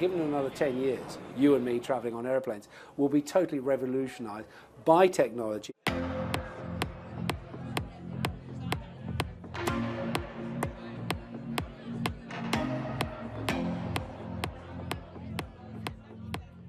given another 10 years, you and me travelling on airplanes will be totally revolutionised by technology.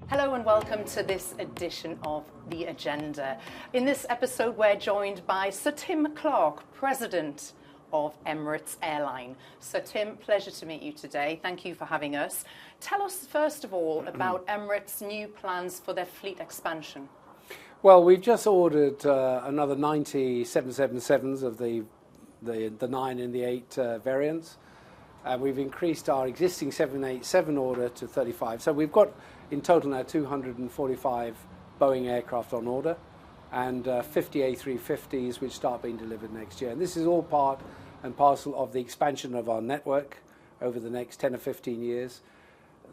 Hello and welcome to this edition of The Agenda. In this episode, we're joined by Sir Tim Clark, President of Emirates Airline. Sir Tim, pleasure to meet you today. Thank you for having us. Tell us, first of all, about Emirates' new plans for their fleet expansion. Well, we've just ordered another 90 777s of the 9 and the 8 variants. We've increased our existing 787 order to 35. So we've got in total now 245 Boeing aircraft on order and 50 A350s which start being delivered next year. And this is all part and parcel of the expansion of our network over the next 10 or 15 years.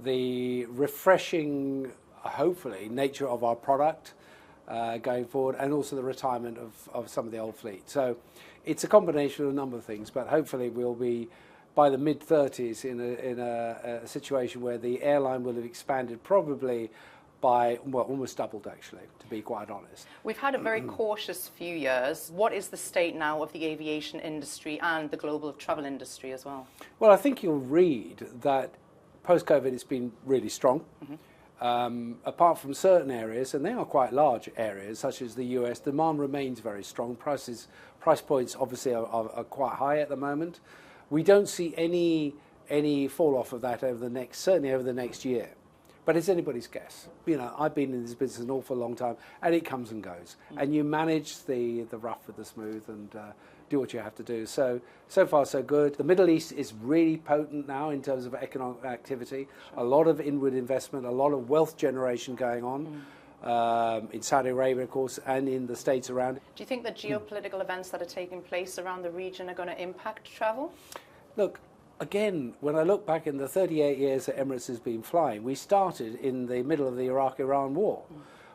The refreshing, hopefully, nature of our product going forward, and also the retirement of some of the old fleet. So it's a combination of a number of things, but hopefully we'll be by the mid-30s in a situation where the airline will have expanded probably by, well, almost doubled actually, to be quite honest. We've had a very cautious few years. What is the state now of the aviation industry and the global travel industry as well? Well, I think you'll read that post-COVID it's been really strong. Apart from certain areas, and they are quite large areas, such as the US, demand remains very strong. Price points obviously are quite high at the moment. We don't see any fall off of that certainly over the next year. But it's anybody's guess. You know, I've been in this business an awful long time, and it comes and goes. And you manage the rough with the smooth and do what you have to do. So far so good. The Middle East is really potent now in terms of economic activity. A lot of inward investment, a lot of wealth generation going on. In Saudi Arabia, of course, and in the states around. Do you think the geopolitical events that are taking place around the region are going to impact travel? Look, again, when I look back in the 38 years that Emirates has been flying, we started in the middle of the Iraq-Iran war.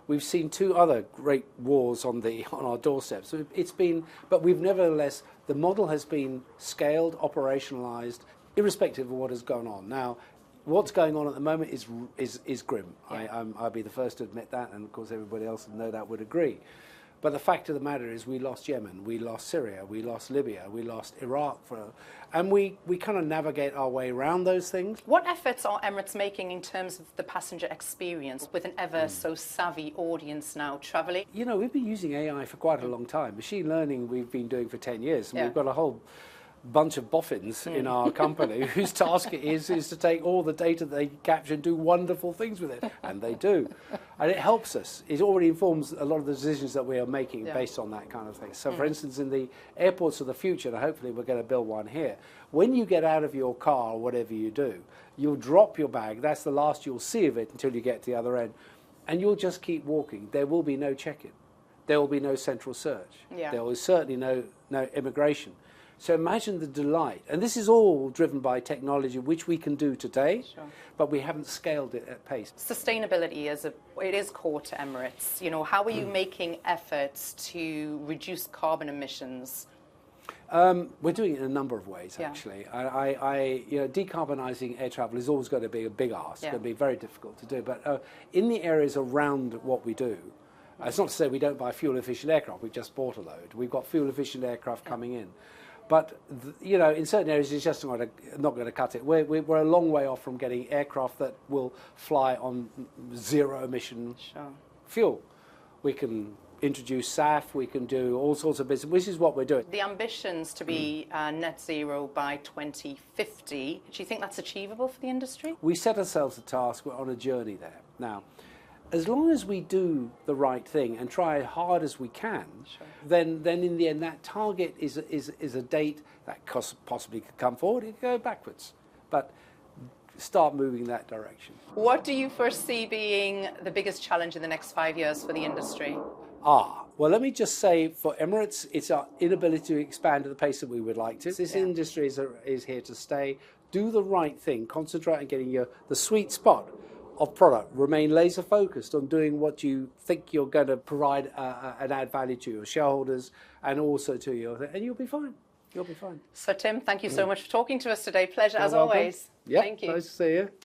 We've seen two other great wars on our doorstep. So it's been, but we've nevertheless, the model has been scaled, operationalized, irrespective of what has gone on. Now, what's going on at the moment is grim. Yeah. I'll be the first to admit that, and of course everybody else no doubt would agree. But the fact of the matter is we lost Yemen, we lost Syria, we lost Libya, we lost Iraq, and we kind of navigate our way around those things. What efforts are Emirates making in terms of the passenger experience with an ever so savvy audience now travelling? You know, we've been using AI for quite a long time. Machine learning we've been doing for 10 years, and we've got a whole bunch of boffins in our company whose task it is to take all the data that they capture and do wonderful things with it, and they do, and it helps us. It already informs a lot of the decisions that we are making based on that kind of thing. So for instance, in the airports of the future, and hopefully we're going to build one here, when you get out of your car or whatever you do, you'll drop your bag. That's the last you'll see of it until you get to the other end, and you'll just keep walking. There will be no check-in, there will be no central search, there will certainly no immigration. So imagine the delight. And this is all driven by technology, which we can do today, but we haven't scaled it at pace. Sustainability is core to Emirates. You know, how are you making efforts to reduce carbon emissions? We're doing it in a number of ways, actually. You know, decarbonising air travel is always going to be a big ask. It's going to be very difficult to do. But in the areas around what we do, it's not to say we don't buy fuel-efficient aircraft. We've just bought a load. We've got fuel-efficient aircraft coming in. But, you know, in certain areas, it's just not going to cut it. We're a long way off from getting aircraft that will fly on zero-emission fuel. We can introduce SAF, we can do all sorts of business, which is what we're doing. The ambitions to be net zero by 2050, do you think that's achievable for the industry? We set ourselves a task. We're on a journey there. Now, as long as we do the right thing and try as hard as we can, then in the end that target is a date that possibly could come forward, it could go backwards. But start moving that direction. What do you foresee being the biggest challenge in the next 5 years for the industry? Well, let me just say for Emirates, it's our inability to expand at the pace that we would like to. This industry is here to stay. Do the right thing. Concentrate on getting the sweet spot of product. Remain laser focused on doing what you think you're going to provide and add value to your shareholders and also to your, and you'll be fine. You'll be fine. So Tim, thank you so much for talking to us today. Pleasure as always. Yeah, thank you. Nice to see you.